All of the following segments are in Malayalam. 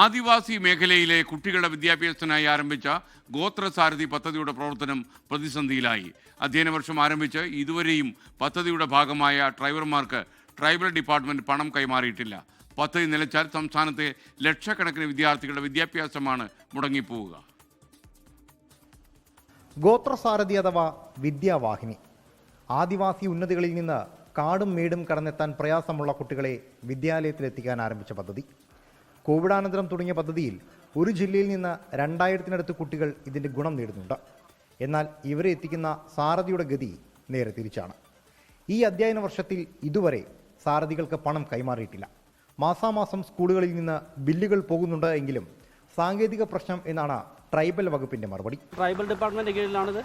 ആദിവാസി മേഖലയിലെ കുട്ടികളുടെ വിദ്യാഭ്യാസത്തിനായി ആരംഭിച്ച ഗോത്രസാരഥി പദ്ധതിയുടെ പ്രവർത്തനം പ്രതിസന്ധിയിലായി. അധ്യയന വർഷം ആരംഭിച്ച് ഇതുവരെയും പദ്ധതിയുടെ ഭാഗമായ ഡ്രൈവർമാർക്ക് ട്രൈബൽ ഡിപ്പാർട്ട്മെന്റ് പണം കൈമാറിയിട്ടില്ല. പദ്ധതി നിലച്ചാൽ സംസ്ഥാനത്തെ ലക്ഷക്കണക്കിന് വിദ്യാർത്ഥികളുടെ വിദ്യാഭ്യാസമാണ് മുടങ്ങിപ്പോവുക. ഗോത്രസാരഥി അഥവാ വിദ്യാവാഹിനി ആദിവാസി ഉന്നതികളിൽ നിന്ന് കാടും മേടും കടന്നെത്താൻ പ്രയാസമുള്ള കുട്ടികളെ വിദ്യാലയത്തിലെത്തിക്കാൻ ആരംഭിച്ച പദ്ധതി. കോവിഡാനന്തരം തുടങ്ങിയ പദ്ധതിയിൽ ഒരു ജില്ലയിൽ നിന്ന് 2000-നടുത്ത് കുട്ടികൾ ഇതിൻ്റെ ഗുണം നേടുന്നുണ്ട്. എന്നാൽ ഇവരെ എത്തിക്കുന്ന സാരഥിയുടെ ഗതി നേരെ തിരിച്ചാണ്. ഈ അധ്യയന വർഷത്തിൽ ഇതുവരെ സാരഥികൾക്ക് പണം കൈമാറിയിട്ടില്ല. മാസാമാസം സ്കൂളുകളിൽ നിന്ന് ബില്ലുകൾ പോകുന്നുണ്ട് എങ്കിലും സാങ്കേതിക പ്രശ്നം എന്നാണ് ട്രൈബൽ വകുപ്പിന്റെ മറുപടി. ട്രൈബൽ ഡിപ്പാർട്ട്മെന്റ് കീഴിലാണ് ഇത്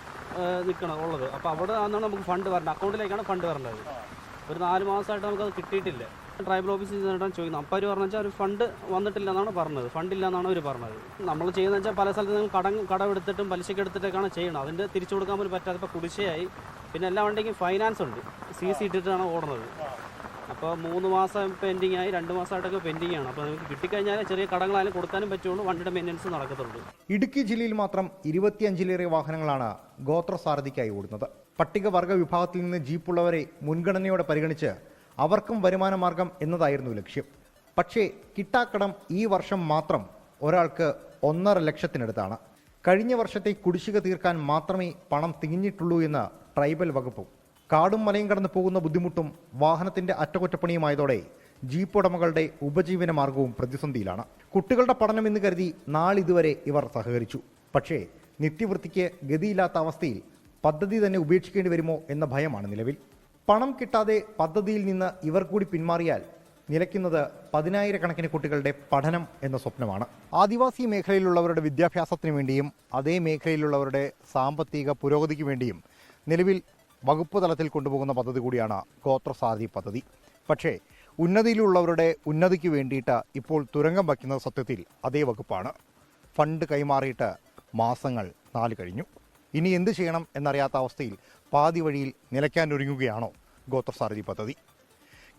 ഉള്ളത്. അപ്പോൾ അവിടെ നിന്നാണ് നമുക്ക് ഫണ്ട് വരേണ്ടത്, അക്കൗണ്ടിലേക്കാണ് ഫണ്ട് വരേണ്ടത്. ഒരു 4 മാസമായിട്ട് നമുക്കത് കിട്ടിയിട്ടില്ല. ട്രൈബൽ ഓഫീസിൽ നിന്നിട്ടാണ് ചോദിക്കുന്നത്. അപ്പോൾ അവർ പറഞ്ഞു വെച്ചാൽ ഒരു ഫണ്ട് വന്നിട്ടില്ല എന്നാണ് പറഞ്ഞത്. ഫണ്ടില്ല എന്നാണ് അവർ പറഞ്ഞത്. നമ്മൾ ചെയ്യുന്നത് വെച്ചാൽ പല സ്ഥലത്ത് നിങ്ങൾ കടമെടുത്തിട്ടും പലിശയ്ക്ക് എടുത്തിട്ടൊക്കെയാണ് ചെയ്യണം. അതിൻ്റെ തിരിച്ചു കൊടുക്കാൻ പോലും പറ്റാതെ ഇപ്പോൾ കുടിശ്ശയായി. പിന്നെ എല്ലാ വണ്ടിക്കും ഫൈനാൻസ് ഉണ്ട്, CC ഇട്ടിട്ടാണ് ഓടുന്നത്. അപ്പോൾ 3 മാസം പെൻഡിങ് ആയി, 2 മാസമായിട്ടൊക്കെ പെൻഡിങ് ആണ്. അപ്പോൾ നമുക്ക് കിട്ടിക്കഴിഞ്ഞാൽ ചെറിയ കടങ്ങളായാലും കൊടുക്കാനും പറ്റുള്ളൂ, വണ്ടിയുടെ മെയിൻ്റനൻസ് നടക്കത്തുള്ളൂ. ഇടുക്കി ജില്ലയിൽ മാത്രം 25-ലേറെ വാഹനങ്ങളാണ് ഗോത്രസാരഥിക്കായി ഓടുന്നത്. പട്ടികവർഗ വിഭാഗത്തിൽ നിന്ന് ജീപ്പുള്ളവരെ മുൻഗണനയോടെ പരിഗണിച്ച് അവർക്കും വരുമാന മാർഗം എന്നതായിരുന്നു ലക്ഷ്യം. പക്ഷേ കിട്ടാക്കടം ഈ വർഷം മാത്രം ഒരാൾക്ക് 1.5 ലക്ഷത്തിനടുത്താണ്. കഴിഞ്ഞ വർഷത്തെ കുടിശ്ശിക തീർക്കാൻ മാത്രമേ പണം തികഞ്ഞിട്ടുള്ളൂ എന്ന് ട്രൈബൽ വകുപ്പും. കാടും മലയും കടന്നു പോകുന്ന ബുദ്ധിമുട്ടും വാഹനത്തിന്റെ അറ്റകുറ്റപ്പണിയുമായതോടെ ജീപ്പ് ഉടമകളുടെ ഉപജീവന മാർഗവും പ്രതിസന്ധിയിലാണ്. കുട്ടികളുടെ പഠനം എന്ന് കരുതി നാളിതുവരെ ഇവർ സഹകരിച്ചു. പക്ഷേ നിത്യവൃത്തിക്ക് ഗതിയില്ലാത്ത അവസ്ഥയിൽ പദ്ധതി തന്നെ ഉപേക്ഷിക്കേണ്ടി വരുമോ എന്ന ഭയമാണ് നിലവിൽ. പണം കിട്ടാതെ പദ്ധതിയിൽ നിന്ന് ഇവർ കൂടി പിന്മാറിയാൽ നിലയ്ക്കുന്നത് 10,000-കണക്കിന് കുട്ടികളുടെ പഠനം എന്ന സ്വപ്നമാണ്. ആദിവാസി മേഖലയിലുള്ളവരുടെ വിദ്യാഭ്യാസത്തിന് വേണ്ടിയും അതേ മേഖലയിലുള്ളവരുടെ സാമ്പത്തിക പുരോഗതിക്ക് വേണ്ടിയും നിലവിൽ വകുപ്പ് തലത്തിൽ കൊണ്ടുപോകുന്ന പദ്ധതി കൂടിയാണ് ഗോത്രസാരഥി പദ്ധതി. പക്ഷേ ഉന്നതിയിലുള്ളവരുടെ ഉന്നതിക്ക് വേണ്ടിയിട്ട് ഇപ്പോൾ തുരങ്കം വയ്ക്കുന്നത് സത്യത്തിൽ അതേ വകുപ്പാണ്. ഫണ്ട് കൈമാറിയിട്ട് മാസങ്ങൾ 4 കഴിഞ്ഞു. ഇനി എന്ത് ചെയ്യണം എന്നറിയാത്ത അവസ്ഥയിൽ പാതി വഴിയിൽ നിലയ്ക്കാനൊരുങ്ങുകയാണോ ഗോത്രസാരഥി പദ്ധതി?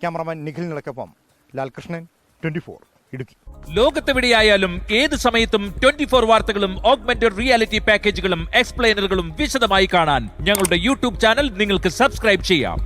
ക്യാമറമാൻ നിഖിൽ നിളക്കൊപ്പം ലാൽകൃഷ്ണൻ, 24 ഇടുക്കി. ലോകത്തെവിടെയായാലും ഏത് സമയത്തും 24 വാർത്തകളും ഓഗ്മെന്റഡ് റിയാലിറ്റി പാക്കേജുകളും എക്സ്പ്ലെയിനറുകളും വിശദമായി കാണാൻ ഞങ്ങളുടെ യൂട്യൂബ് ചാനൽ നിങ്ങൾക്ക് സബ്സ്ക്രൈബ് ചെയ്യാം.